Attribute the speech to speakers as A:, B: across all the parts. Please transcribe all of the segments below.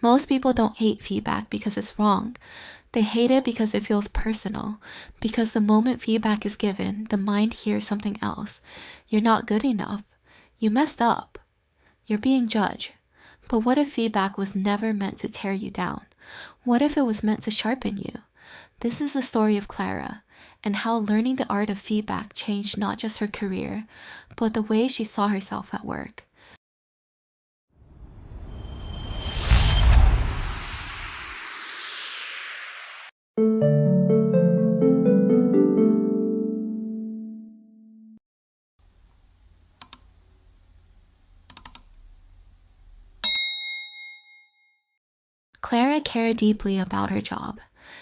A: Most people don't hate feedback because it's wrong. They hate it because it feels personal, because the moment feedback is given, the mind hears something else. You're not good enough. You messed up. You're being judged. But what if feedback was never meant to tear you down? What if it was meant to sharpen you? This is the story of Clara, and how learning the art of feedback changed not just her career, but the way she saw herself at work. Clara cared deeply about her job.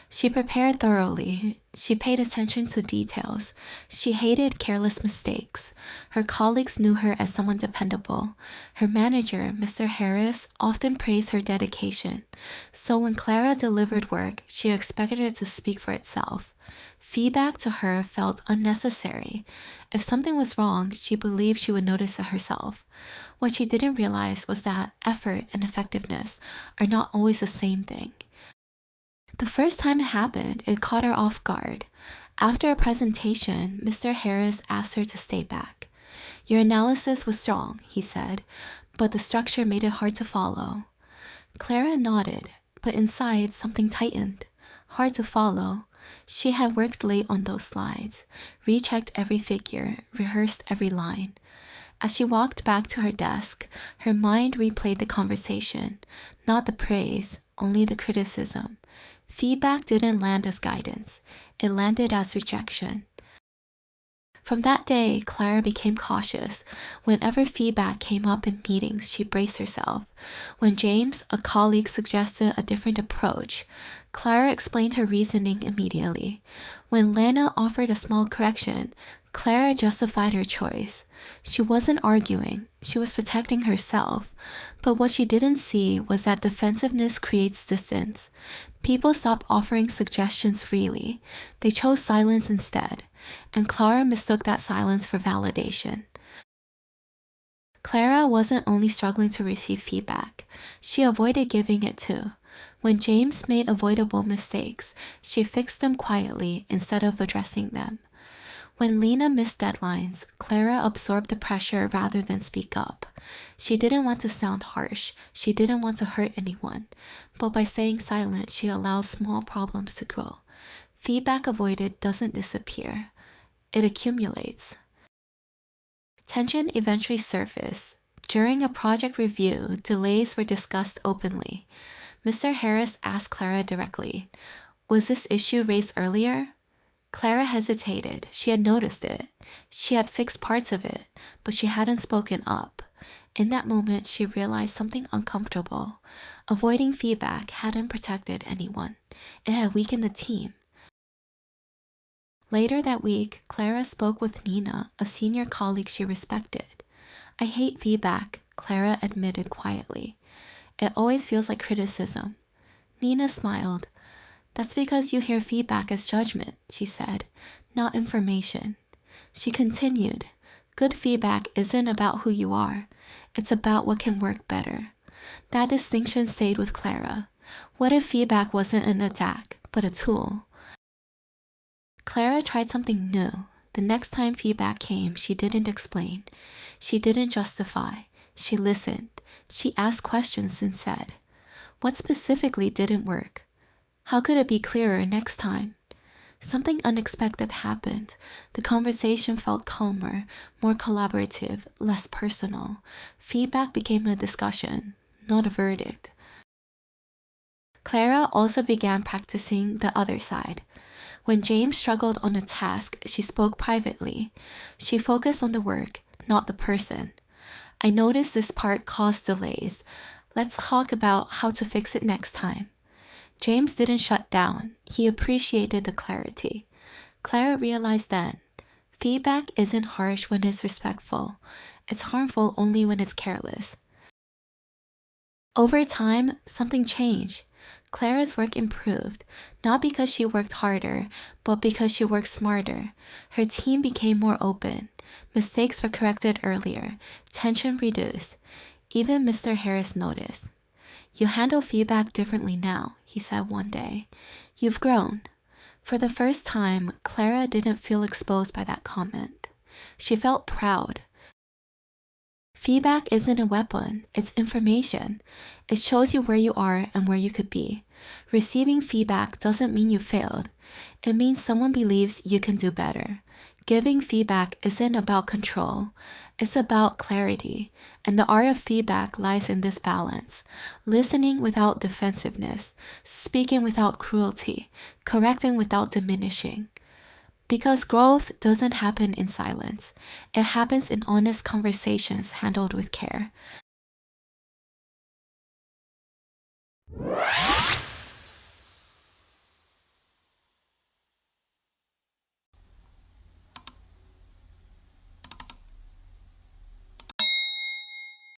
A: She prepared thoroughly. She paid attention to details. She hated careless mistakes. Her colleagues knew her as someone dependable. Her manager, Mr. Harris, often praised her dedication. So when Clara delivered work, she expected it to speak for itself. Feedback to her felt unnecessary. If something was wrong, she believed she would notice it herself. What she didn't realize was that effort and effectiveness are not always the same thing. The first time it happened, it caught her off guard. After a presentation, Mr. Harris asked her to stay back. "Your analysis was strong," he said, "but the structure made it hard to follow." Clara nodded, but inside something tightened. Hard to follow. She had worked late on those slides, rechecked every figure, rehearsed every line. As she walked back to her desk, her mind replayed the conversation, not the praise, only the criticism. Feedback didn't land as guidance, it landed as rejection. From that day, Clara became cautious. Whenever feedback came up in meetings, she braced herself. When James, a colleague, suggested a different approach, Clara explained her reasoning immediately. When Lana offered a small correction, Clara justified her choice. She wasn't arguing, she was protecting herself. But what she didn't see was that defensiveness creates distance. People stopped offering suggestions freely. They chose silence instead, and Clara mistook that silence for validation. Clara wasn't only struggling to receive feedback, she avoided giving it too. When James made avoidable mistakes, she fixed them quietly instead of addressing them. When Lena missed deadlines, Clara absorbed the pressure rather than speak up. She didn't want to sound harsh, she didn't want to hurt anyone, but by staying silent, she allowed small problems to grow. Feedback avoided doesn't disappear, it accumulates. Tension eventually surfaced. During a project review, delays were discussed openly. Mr. Harris asked Clara directly, "Was this issue raised earlier?" Clara hesitated. She had noticed it. She had fixed parts of it, but she hadn't spoken up. In that moment, she realized something uncomfortable. Avoiding feedback hadn't protected anyone. It had weakened the team. Later that week, Clara spoke with Nina, a senior colleague she respected. "I hate feedback," Clara admitted quietly. "It always feels like criticism." Nina smiled. "That's because you hear feedback as judgment," she said, "not information." She continued, "Good feedback isn't about who you are. It's about what can work better." That distinction stayed with Clara. What if feedback wasn't an attack, but a tool? Clara tried something new. The next time feedback came, she didn't explain. She didn't justify. She listened. She asked questions instead. What specifically didn't work? How could it be clearer next time? Something unexpected happened. The conversation felt calmer, more collaborative, less personal. Feedback became a discussion, not a verdict. Clara also began practicing the other side. When James struggled on a task, she spoke privately. She focused on the work, not the person. "I noticed this part caused delays. Let's talk about how to fix it next time." James didn't shut down. He appreciated the clarity. Clara realized then, feedback isn't harsh when it's respectful. It's harmful only when it's careless. Over time, something changed. Clara's work improved, not because she worked harder, but because she worked smarter. Her team became more open. Mistakes were corrected earlier. Tension reduced. Even Mr. Harris noticed. You handle feedback differently now, he said one day. You've grown. For the first time, Clara didn't feel exposed by that comment. She felt proud. Feedback isn't a weapon, it's information. It shows you where you are and where you could be. Receiving feedback doesn't mean you failed. It means someone believes you can do better. Giving feedback isn't about control, it's about clarity. And the art of feedback lies in this balance: listening without defensiveness, speaking without cruelty, correcting without diminishing. Because growth doesn't happen in silence. It happens in honest conversations handled with care.